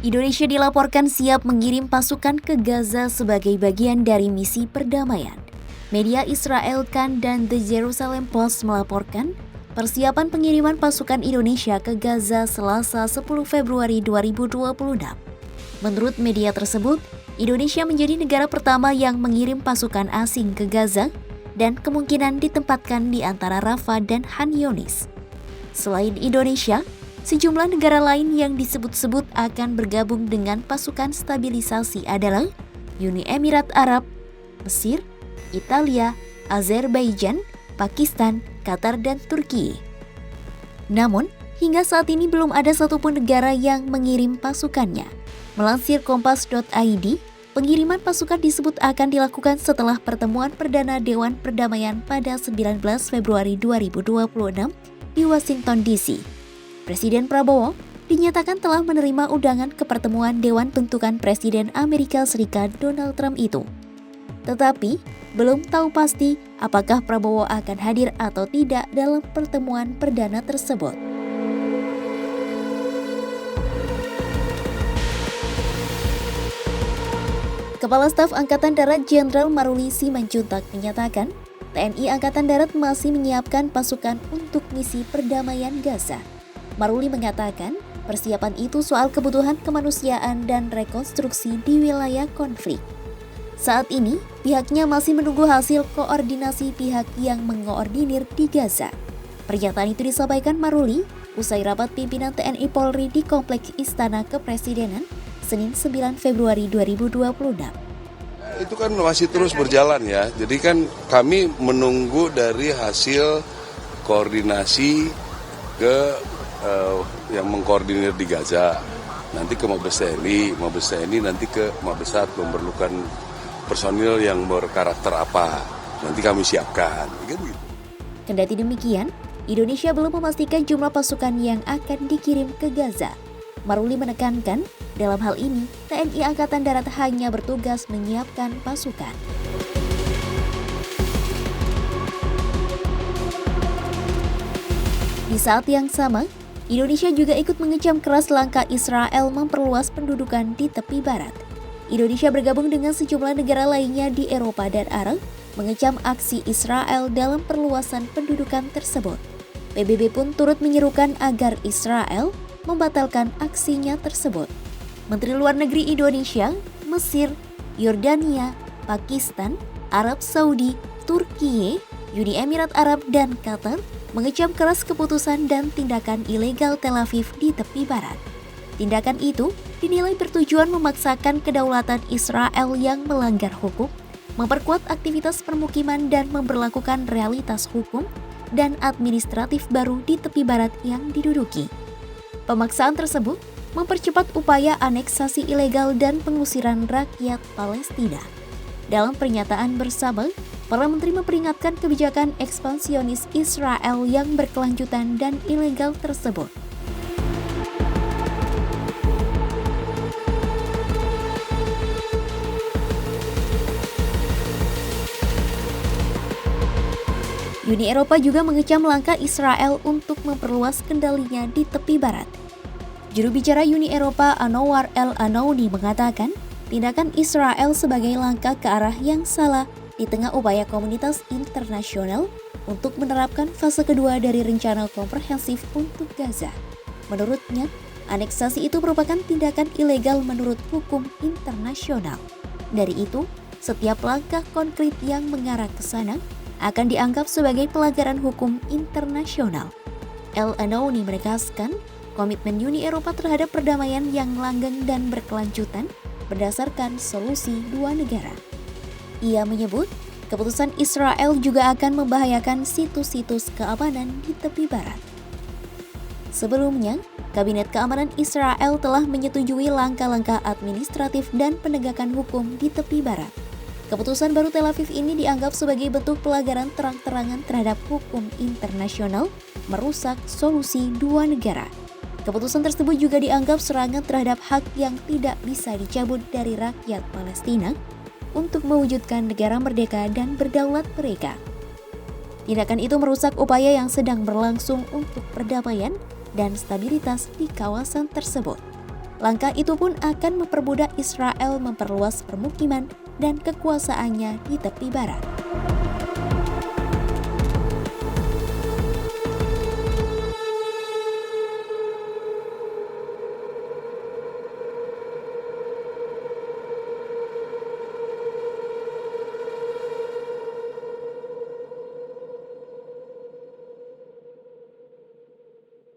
Indonesia dilaporkan siap mengirim pasukan ke Gaza sebagai bagian dari misi perdamaian. Media Israel Kan dan The Jerusalem Post melaporkan persiapan pengiriman pasukan Indonesia ke Gaza Selasa 10 Februari 2026. Menurut media tersebut, Indonesia menjadi negara pertama yang mengirim pasukan asing ke Gaza dan kemungkinan ditempatkan di antara Rafah dan Khan Younis. Selain Indonesia, sejumlah negara lain yang disebut-sebut akan bergabung dengan pasukan stabilisasi adalah Uni Emirat Arab, Mesir, Italia, Azerbaijan, Pakistan, Qatar, dan Turki. Namun, hingga saat ini belum ada satupun negara yang mengirim pasukannya. Melansir kompas.id, pengiriman pasukan disebut akan dilakukan setelah pertemuan perdana Dewan Perdamaian pada 19 Februari 2026 di Washington DC. Presiden Prabowo dinyatakan telah menerima undangan ke pertemuan Dewan Bentukan Presiden Amerika Serikat Donald Trump itu. Tetapi, belum tahu pasti apakah Prabowo akan hadir atau tidak dalam pertemuan perdana tersebut. Kepala Staf Angkatan Darat Jenderal Maruli Simanjuntak menyatakan, TNI Angkatan Darat masih menyiapkan pasukan untuk misi perdamaian Gaza. Maruli mengatakan, persiapan itu soal kebutuhan kemanusiaan dan rekonstruksi di wilayah konflik. Saat ini, pihaknya masih menunggu hasil koordinasi pihak yang mengoordinir di Gaza. Pernyataan itu disampaikan Maruli usai rapat pimpinan TNI Polri di Kompleks Istana Kepresidenan, Senin 9 Februari 2026. Itu kan masih terus berjalan ya, jadi kan kami menunggu dari hasil koordinasi ke yang mengkoordinir di Gaza, nanti ke Mabes TNI nanti ke Mabesat memerlukan personil yang berkarakter apa, nanti kami siapkan. Gitu. Kendati demikian, Indonesia belum memastikan jumlah pasukan yang akan dikirim ke Gaza. Maruli menekankan, dalam hal ini TNI Angkatan Darat hanya bertugas menyiapkan pasukan. Di saat yang sama, Indonesia juga ikut mengecam keras langkah Israel memperluas pendudukan di tepi barat. Indonesia bergabung dengan sejumlah negara lainnya di Eropa dan Arab mengecam aksi Israel dalam perluasan pendudukan tersebut. PBB pun turut menyerukan agar Israel membatalkan aksinya tersebut. Menteri Luar Negeri Indonesia, Mesir, Yordania, Pakistan, Arab Saudi, Turki, Uni Emirat Arab, dan Qatar mengecam keras keputusan dan tindakan ilegal Tel Aviv di tepi barat. Tindakan itu dinilai bertujuan memaksakan kedaulatan Israel yang melanggar hukum, memperkuat aktivitas permukiman dan memberlakukan realitas hukum dan administratif baru di tepi barat yang diduduki. Pemaksaan tersebut mempercepat upaya aneksasi ilegal dan pengusiran rakyat Palestina. Dalam pernyataan bersama, para menteri memperingatkan kebijakan ekspansionis Israel yang berkelanjutan dan ilegal tersebut. Uni Eropa juga mengecam langkah Israel untuk memperluas kendalinya di tepi barat. Juru bicara Uni Eropa Anouar El Anaouni mengatakan, tindakan Israel sebagai langkah ke arah yang salah di tengah upaya komunitas internasional untuk menerapkan fase kedua dari rencana komprehensif untuk Gaza. Menurutnya, aneksasi itu merupakan tindakan ilegal menurut hukum internasional. Dari itu, setiap langkah konkret yang mengarah ke sana akan dianggap sebagai pelanggaran hukum internasional. El Anaouni menegaskan komitmen Uni Eropa terhadap perdamaian yang langgeng dan berkelanjutan berdasarkan solusi dua negara. Ia menyebut, keputusan Israel juga akan membahayakan situs-situs keamanan di tepi barat. Sebelumnya, Kabinet Keamanan Israel telah menyetujui langkah-langkah administratif dan penegakan hukum di tepi barat. Keputusan baru Tel Aviv ini dianggap sebagai bentuk pelanggaran terang-terangan terhadap hukum internasional, merusak solusi dua negara. Keputusan tersebut juga dianggap serangan terhadap hak yang tidak bisa dicabut dari rakyat Palestina untuk mewujudkan negara merdeka dan berdaulat mereka. Tindakan itu merusak upaya yang sedang berlangsung untuk perdamaian dan stabilitas di kawasan tersebut. Langkah itu pun akan mempermudah Israel memperluas permukiman dan kekuasaannya di tepi barat.